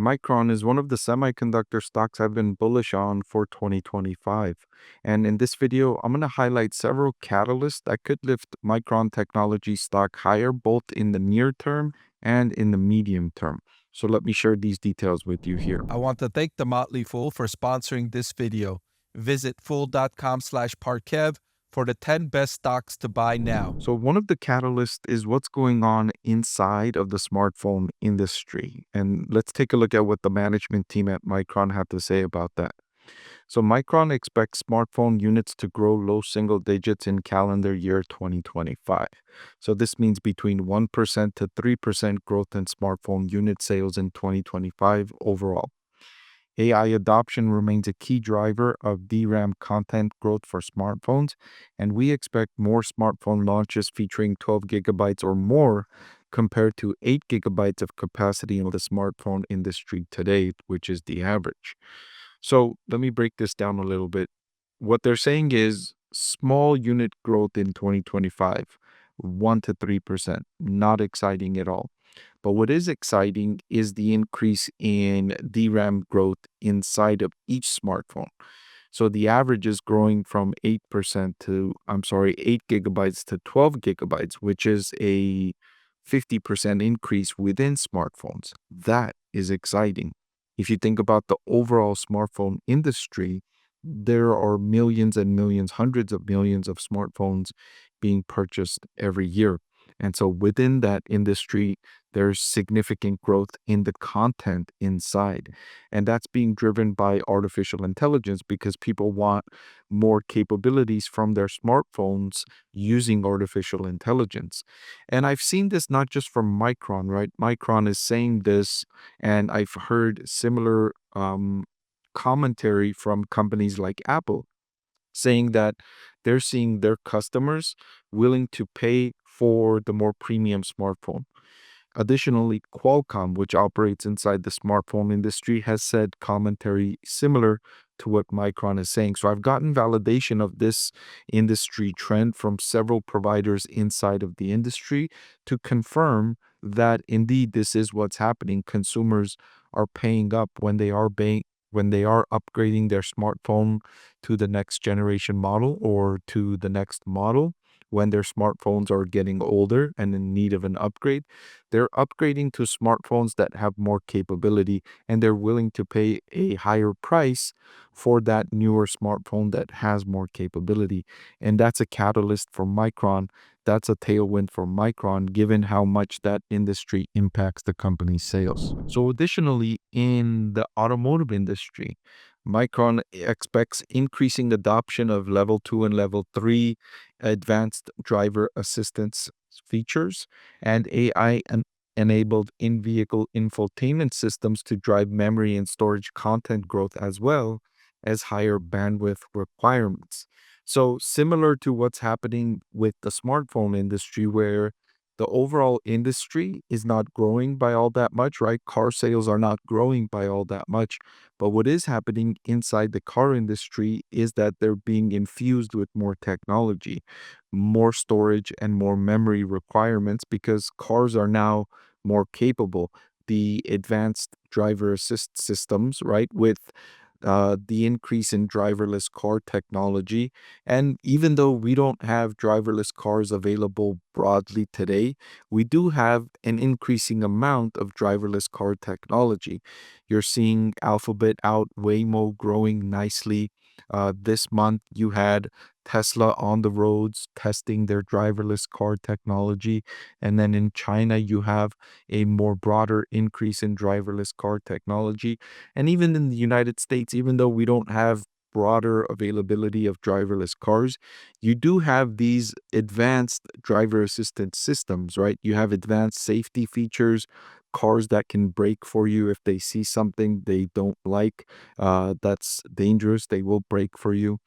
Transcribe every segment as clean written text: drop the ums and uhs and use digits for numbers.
Micron is one of the semiconductor stocks I've been bullish on for 2025. And in this video, I'm going to highlight several catalysts that could lift Micron technology stock higher, both in the near term and in the medium term. So let me share these details with you here. I want to thank the Motley Fool for sponsoring this video. Visit fool.com/parkev for the 10 best stocks to buy now. So one of the catalysts is what's going on inside of the smartphone industry. And let's take a look at what the management team at Micron had to say about that. So Micron expects smartphone units to grow low single digits in calendar year 2025. So this means between 1% to 3% growth in smartphone unit sales in 2025 overall. AI adoption remains a key driver of DRAM content growth for smartphones, and we expect more smartphone launches featuring 12 gigabytes or more compared to 8 gigabytes of capacity in the smartphone industry today, which is the average. So let me break this down a little bit. What they're saying is small unit growth in 2025, 1 to 3%. Not exciting at all. But what is exciting is the increase in DRAM growth inside of each smartphone. So the average is growing from 8% to, 8 gigabytes to 12 gigabytes, which is a 50% increase within smartphones. That is exciting. If you think about the overall smartphone industry, there are millions and millions, hundreds of millions of smartphones being purchased every year. And so within that industry, there's significant growth in the content inside. And that's being driven by artificial intelligence because people want more capabilities from their smartphones using artificial intelligence. And I've seen this not just from Micron, right? Micron is saying this, and I've heard similar commentary from companies like Apple saying that they're seeing their customers willing to pay for the more premium smartphone. Additionally, Qualcomm, which operates inside the smartphone industry, has said commentary similar to what Micron is saying. So I've gotten validation of this industry trend from several providers inside of the industry to confirm that indeed this is what's happening. Consumers are paying up when they are upgrading their smartphone to the next generation model or to the next model. When their smartphones are getting older and in need of an upgrade, they're upgrading to smartphones that have more capability, and they're willing to pay a higher price for that newer smartphone that has more capability. And that's a catalyst for Micron. That's a tailwind for Micron, given how much that industry impacts the company's sales. So additionally, in the automotive industry, Micron expects increasing adoption of level 2 and level 3 advanced driver assistance features and AI enabled in-vehicle infotainment systems to drive memory and storage content growth as well as higher bandwidth requirements. So similar to what's happening with the smartphone industry, where the overall industry is not growing by all that much, right? Car sales are not growing by all that much. But what is happening inside the car industry is that they're being infused with more technology, more storage, and more memory requirements because cars are now more capable. The advanced driver assist systems, right, with the increase in driverless car technology. And even though we don't have driverless cars available broadly today, we do have an increasing amount of driverless car technology. You're seeing Alphabet out Waymo growing nicely. This month, you had Tesla on the roads testing their driverless car technology. And then in China, you have a more broader increase in driverless car technology. And even in the United States, even though we don't have broader availability of driverless cars, you do have these advanced driver assistance systems, right? You have advanced safety features, cars that can brake for you if they see something they don't like that's dangerous, they will brake for you.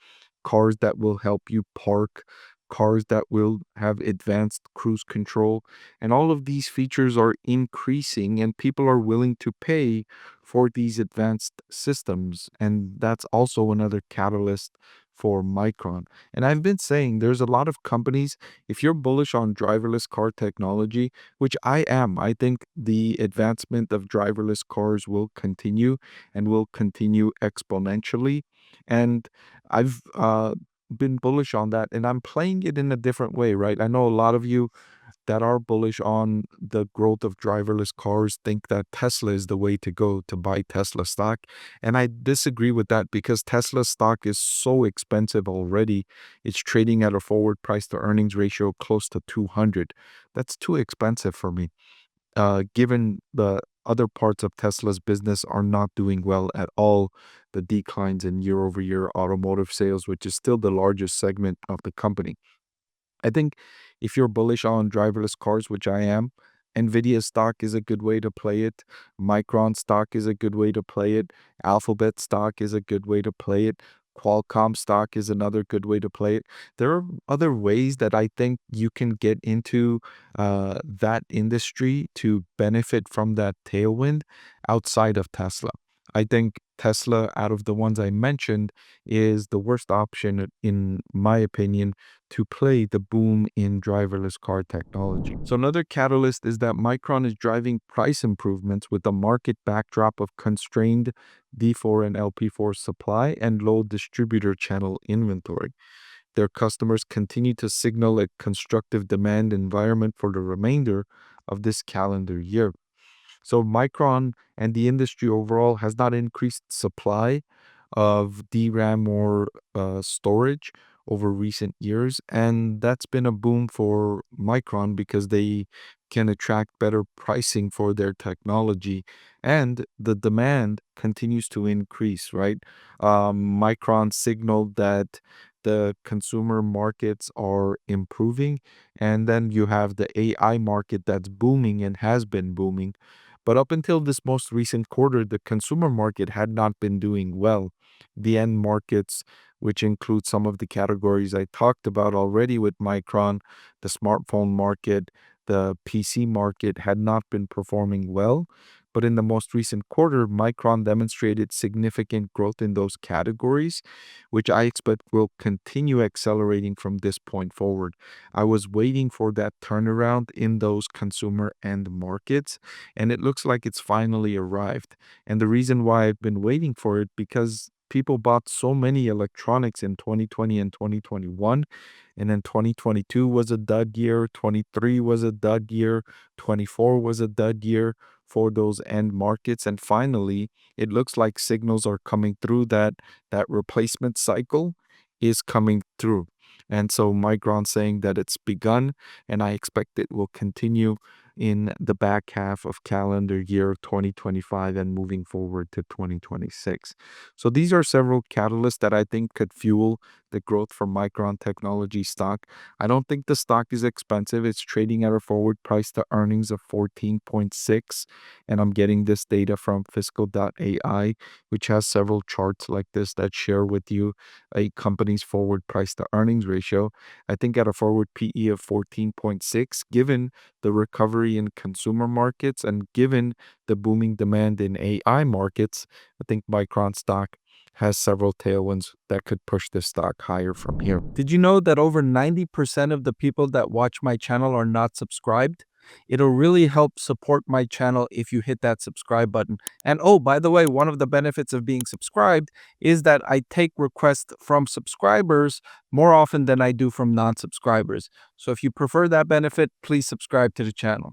Cars that will help you park, cars that will have advanced cruise control. And all of these features are increasing, and people are willing to pay for these advanced systems. And that's also another catalyst for Micron. And I've been saying there's a lot of companies, if you're bullish on driverless car technology, which I am, I think the advancement of driverless cars will continue and will continue exponentially. And I've been bullish on that, and I'm playing it in a different way, right? I know a lot of you that are bullish on the growth of driverless cars think that Tesla is the way to go to buy Tesla stock. And I disagree with that because Tesla stock is so expensive already. It's trading at a forward price to earnings ratio close to 200. That's too expensive for me, given the other parts of Tesla's business are not doing well at all. The declines in year over year automotive sales, which is still the largest segment of the company. I think if you're bullish on driverless cars, which I am, Nvidia stock is a good way to play it. Micron stock is a good way to play it. Alphabet stock is a good way to play it. Qualcomm stock is another good way to play it. There are other ways that I think you can get into that industry to benefit from that tailwind outside of Tesla. I think Tesla, out of the ones I mentioned, is the worst option, in my opinion, to play the boom in driverless car technology. So another catalyst is that Micron is driving price improvements with a market backdrop of constrained D4 and LP4 supply and low distributor channel inventory. Their customers continue to signal a constructive demand environment for the remainder of this calendar year. So Micron and the industry overall has not increased supply of DRAM or storage over recent years, and that's been a boom for Micron because they can attract better pricing for their technology, and the demand continues to increase. Right, Micron signaled that the consumer markets are improving, and then you have the AI market that's booming and has been booming. But up until this most recent quarter, the consumer market had not been doing well. The end markets, which include some of the categories I talked about already with Micron, the smartphone market, the PC market, had not been performing well. But in the most recent quarter, Micron demonstrated significant growth in those categories, which I expect will continue accelerating from this point forward. I was waiting for that turnaround in those consumer end markets, and it looks like it's finally arrived. And the reason why I've been waiting for it, because people bought so many electronics in 2020 and 2021, and then 2022 was a dud year, 23 was a dud year, 24 was a dud year for those end markets. And finally, it looks like signals are coming through that that replacement cycle is coming through. And so Micron saying that it's begun, and I expect it will continue in the back half of calendar year 2025 and moving forward to 2026. So these are several catalysts that I think could fuel the growth for Micron Technology stock. I don't think the stock is expensive. It's trading at a forward price to earnings of 14.6, and I'm getting this data from fiscal.ai, which has several charts like this that share with you a company's forward price to earnings ratio. I think at a forward PE of 14.6, given the recovery in consumer markets and given the booming demand in AI markets, I think Micron stock has several tailwinds that could push this stock higher from here. Did you know that over 90% of the people that watch my channel are not subscribed? It'll really help support my channel if you hit that subscribe button. And oh, by the way, one of the benefits of being subscribed is that I take requests from subscribers more often than I do from non-subscribers. So if you prefer that benefit, please subscribe to the channel.